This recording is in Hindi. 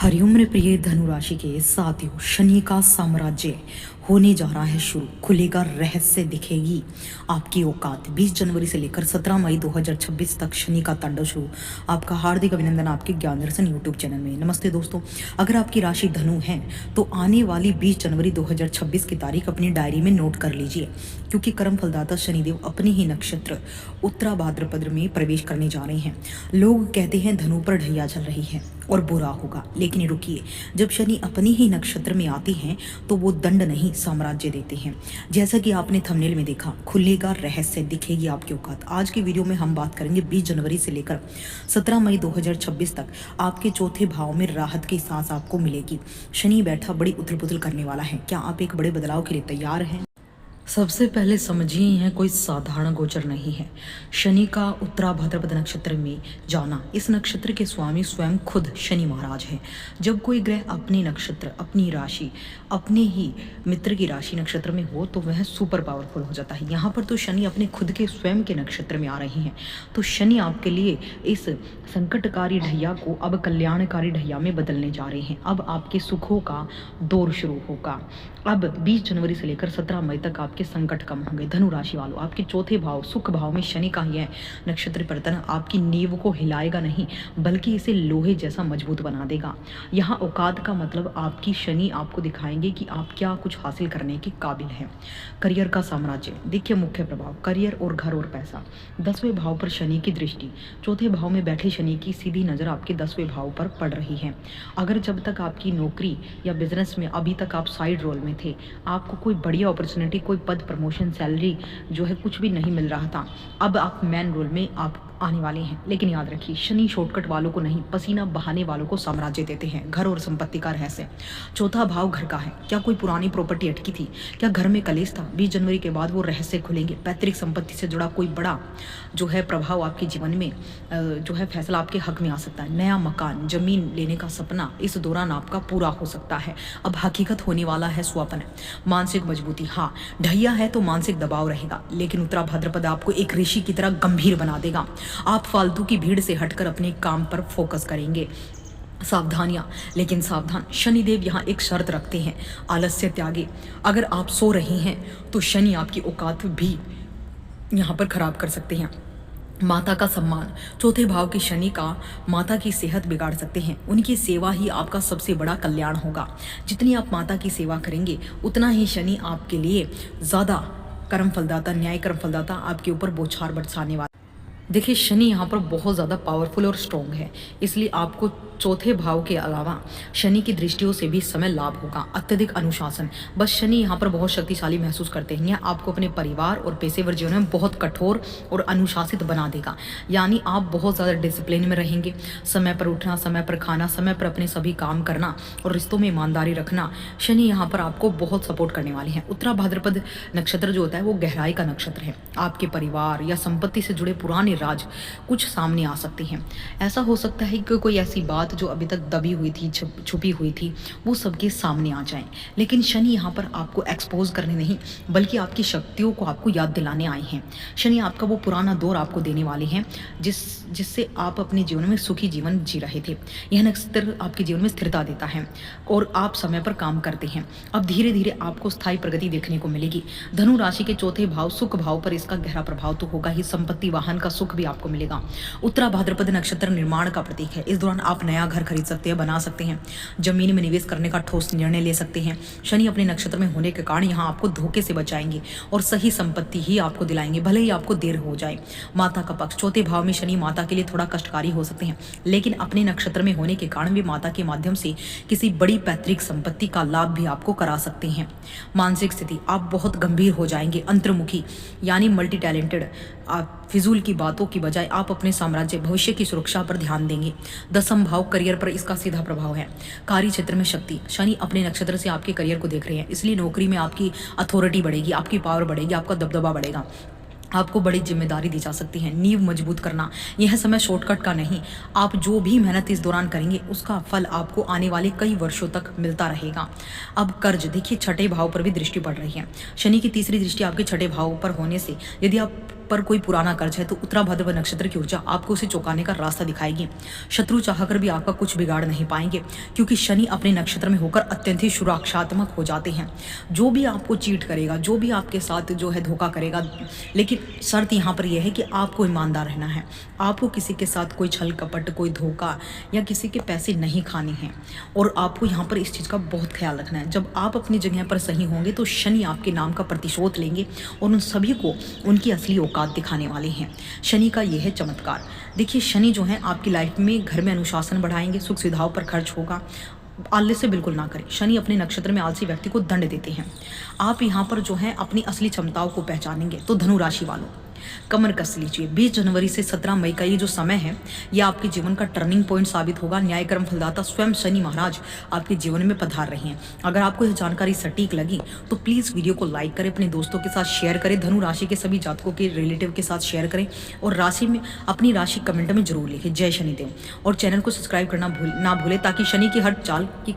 हरिउम्र प्रिय धनु राशि के साथियों, शनि का साम्राज्य होने जा रहा है शुरू। खुलेगा रहस्य, दिखेगी आपकी औकात। 20 जनवरी से लेकर 17 मई 2026 तक शनि का तांडव शुरू। आपका हार्दिक अभिनंदन आपके ज्ञान दर्शन यूट्यूब चैनल में। नमस्ते दोस्तों, अगर आपकी राशि धनु है तो आने वाली 20 जनवरी 2026 की तारीख अपनी डायरी में नोट कर लीजिए, क्योंकि कर्म फलदाता शनिदेव अपने ही नक्षत्र उत्तरा भाद्रपद में प्रवेश करने जा रहे हैं। लोग कहते हैं धनु पर ढैया चल रही है और बुरा होगा, लेकिन रुकिए, जब शनि अपने ही नक्षत्र में आते हैं तो वो दंड नहीं साम्राज्य देते हैं। जैसा कि आपने थंबनेल में देखा, खुलेगा रहस्य, दिखेगी आपकी औकात। आज की वीडियो में हम बात करेंगे 20 जनवरी से लेकर 17 मई 2026 तक आपके चौथे भाव में राहत की सांस आपको मिलेगी। शनि बैठा बड़ी उथल पुथल करने वाला है। क्या आप एक बड़े बदलाव के लिए तैयार हैं? सबसे पहले समझिए, यह कोई साधारण गोचर नहीं है। शनि का उत्तरा भाद्रपद नक्षत्र में जाना, इस नक्षत्र के स्वामी स्वयं खुद शनि महाराज हैं। जब कोई ग्रह अपने नक्षत्र, अपनी राशि, अपने ही मित्र की राशि नक्षत्र में हो तो वह सुपर पावरफुल हो जाता है। यहाँ पर तो शनि अपने खुद के स्वयं के नक्षत्र में आ रहे हैं, तो शनि आपके लिए इस संकटकारी ढैया को अब कल्याणकारी ढैया में बदलने जा रहे हैं। अब आपके सुखों का दौर शुरू होगा। अब 20 जनवरी से लेकर 17 मई तक आपके संकट कम होंगे। धनु राशि वालों, आपके चौथे भाव सुख भाव में शनि का यह नक्षत्र परिवर्तन आपकी नींव को हिलाएगा नहीं, बल्कि इसे लोहे जैसा मजबूत बना देगा। यहाँ औकात का मतलब आपकी शनि आपको दिखाएंगे कि आप क्या कुछ हासिल करने के काबिल हैं। करियर का साम्राज्य, देखिए मुख्य प्रभाव करियर और घर और पैसा। 10वें भाव पर शनि की दृष्टि, चौथे भाव में बैठे शनि की सीधी नजर आपके 10वें भाव पर पड़ रही है। अगर जब तक आपकी नौकरी या बिजनेस में अभी तक आप साइड रोल में थे, आपको कोई बढ़िया अपॉर्चुनिटी, कोई पद, प्रमोशन, सैलरी जो है कुछ भी नहीं मिल रहा था, अब आप मैन रोल में आप आने वाले हैं। लेकिन याद रखिए, शनि शॉर्टकट वालों को नहीं, पसीना बहाने वालों को साम्राज्य देते हैं। घर और संपत्ति का रहस्य, चौथा भाव घर का है। क्या कोई पुरानी प्रॉपर्टी अटकी थी? क्या घर में कलेश था? 20 जनवरी के बाद वो रहस्य खुलेंगे। पैतृक संपत्ति से जुड़ा कोई बड़ा जो है प्रभाव आपके जीवन में जो है फैसला आपके हक में आ सकता है। नया मकान, जमीन लेने का सपना इस दौरान आपका पूरा हो सकता है। अब हकीकत होने वाला है स्वप्न। मानसिक मजबूती, हाँ ढैया है तो मानसिक दबाव रहेगा, लेकिन उत्तरा भाद्रपद आपको एक ऋषि की तरह गंभीर बना देगा। आप फालतू की भीड़ से हटकर अपने काम पर फोकस करेंगे। सावधानियां, लेकिन सावधान, शनिदेव यहाँ एक शर्त रखते हैं, आलस्य त्यागे। अगर आप सो रहे हैं तो शनि आपकी औकात भी यहाँ पर खराब कर सकते हैं। माता का सम्मान, चौथे भाव के शनि का माता की सेहत बिगाड़ सकते हैं। उनकी सेवा ही आपका सबसे बड़ा कल्याण होगा। जितनी आप माता की सेवा करेंगे, उतना ही शनि आपके लिए ज़्यादा कर्म फलदाता, न्याय कर्म फलदाता आपके ऊपर बौछार बरसाने वाला। देखिए, शनि यहाँ पर बहुत ज़्यादा पावरफुल और स्ट्रॉन्ग है, इसलिए आपको चौथे भाव के अलावा शनि की दृष्टियों से भी समय लाभ होगा। अत्यधिक अनुशासन, बस शनि यहाँ पर बहुत शक्तिशाली महसूस करते हैं। यह आपको अपने परिवार और पेशेवर जीवन में बहुत कठोर और अनुशासित बना देगा। यानी आप बहुत ज़्यादा डिसिप्लिन में रहेंगे। समय पर उठना, समय पर खाना, समय पर अपने सभी काम करना और रिश्तों में ईमानदारी रखना, शनि यहाँ पर आपको बहुत सपोर्ट करने वाले हैं। उत्तरा भाद्रपद नक्षत्र जो होता है वो गहराई का नक्षत्र है। आपके परिवार या संपत्ति से जुड़े पुराने राज कुछ सामने आ सकते हैं। ऐसा हो सकता है कि कोई ऐसी बात जो अभी तक दबी हुई थी, छुपी हुई थी, वो सबके सामने आ जाए। लेकिन शनि यहाँ पर आपको एक्सपोज करने नहीं, बल्कि आपकी शक्तियों को आपको याद दिलाने आए हैं। शनि आपका वो पुराना दौर आपको देने वाले हैं जिससे आप अपने जीवन में सुखी जीवन जी रहे थे। यह नक्षत्र आपके जीवन में स्थिरता देता है और आप समय पर काम करते हैं। अब धीरे धीरे आपको स्थायी प्रगति देखने को मिलेगी। धनु राशि के चौथे भाव सुख भाव पर इसका गहरा प्रभाव तो होगा ही, संपत्ति, वाहन का सुख भी आपको मिलेगा। उत्तरा भाद्रपद नक्षत्र निर्माण का प्रतीक है। इस दौरान आप नया घर खरीद सकते हैं, बना सकते हैं, जमीन में निवेश करने का ठोस निर्णय ले सकते हैं। शनि अपने नक्षत्र में होने के कारण यहाँ आपको धोखे से बचाएंगे और सही संपत्ति ही आपको दिलाएंगे, भले ही आपको देर हो जाए। माता का पक्ष, चौथे भाव में शनि माता के लिए थोड़ा कष्टकारी हो सकते हैं, लेकिन अपने नक्षत्र में होने के कारण भी माता के माध्यम से किसी बड़ी पैतृक संपत्ति का लाभ भी आपको करा सकते हैं। मानसिक स्थिति, आप बहुत गंभीर हो जाएंगे, अंतर्मुखी यानी मल्टी टैलेंटेड। आप फिजूल की बातों की बजाय आप अपने साम्राज्य, भविष्य की सुरक्षा पर ध्यान देंगे। 10वां भाव करियर पर इसका सीधा प्रभाव है। कार्य क्षेत्र में शक्ति, शनि अपने नक्षत्र से आपके करियर को देख रहे हैं, इसलिए नौकरी में आपकी अथॉरिटी बढ़ेगी, आपकी पावर बढ़ेगी, आपका दबदबा बढ़ेगा। आपको बड़ी जिम्मेदारी दी जा सकती है। नींव मजबूत करना, यह समय शॉर्टकट का नहीं। आप जो भी मेहनत इस दौरान करेंगे उसका फल आपको आने वाले कई वर्षों तक मिलता रहेगा। अब कर्ज, देखिए छठे भाव पर भी दृष्टि पड़ रही है। शनि की तीसरी दृष्टि आपके छठे भाव पर होने से यदि आप पर कोई पुराना कर्ज है तो उत्तराभाद्र व नक्षत्र की ऊर्जा आपको उसे चौंकाने का रास्ता दिखाएगी। शत्रु चाहकर भी आपका कुछ बिगाड़ नहीं पाएंगे, क्योंकि शनि अपने नक्षत्र में होकर अत्यंत ही सुरक्षात्मक हो जाते हैं। जो भी आपको चीट करेगा, जो भी आपके साथ जो है धोखा करेगा, लेकिन शर्त यहाँ पर यह है कि आपको ईमानदार रहना है। आपको किसी के साथ कोई छल कपट, कोई धोखा या किसी के पैसे नहीं खाने हैं, और आपको यहाँ पर इस चीज़ का बहुत ख्याल रखना है। जब आप अपनी जगह पर सही होंगे तो शनि आपके नाम का प्रतिशोध लेंगे और उन सभी को उनकी असली औकात दिखाने वाले हैं। शनि का यह है चमत्कार। देखिए, शनि जो है आपकी लाइफ में घर में अनुशासन बढ़ाएंगे, सुख सुविधाओं पर खर्च होगा। आलस से बिल्कुल ना करें। शनि अपने नक्षत्र में आलसी व्यक्ति को दंड देते हैं। आप यहाँ पर जो है अपनी असली क्षमताओं को पहचानेंगे। तो धनु राशि वालों, कमर कस लीजिए। 20 जनवरी से 17 मई का ये जो समय है, ये आपके जीवन का टर्निंग पॉइंट साबित होगा। न्याय कर्म फलदाता स्वयं शनि महाराज आपके जीवन में पधार रहे हैं। अगर आपको यह जानकारी सटीक लगी तो प्लीज़ वीडियो को लाइक करें, अपने दोस्तों के साथ शेयर करें, धनु राशि के सभी जातकों के रिलेटिव के साथ शेयर करें, और राशि में अपनी राशि कमेंट में जरूर लिखें जय शनिदेव। और चैनल को सब्सक्राइब करना ना भूलें, ताकि शनि की हर चाल की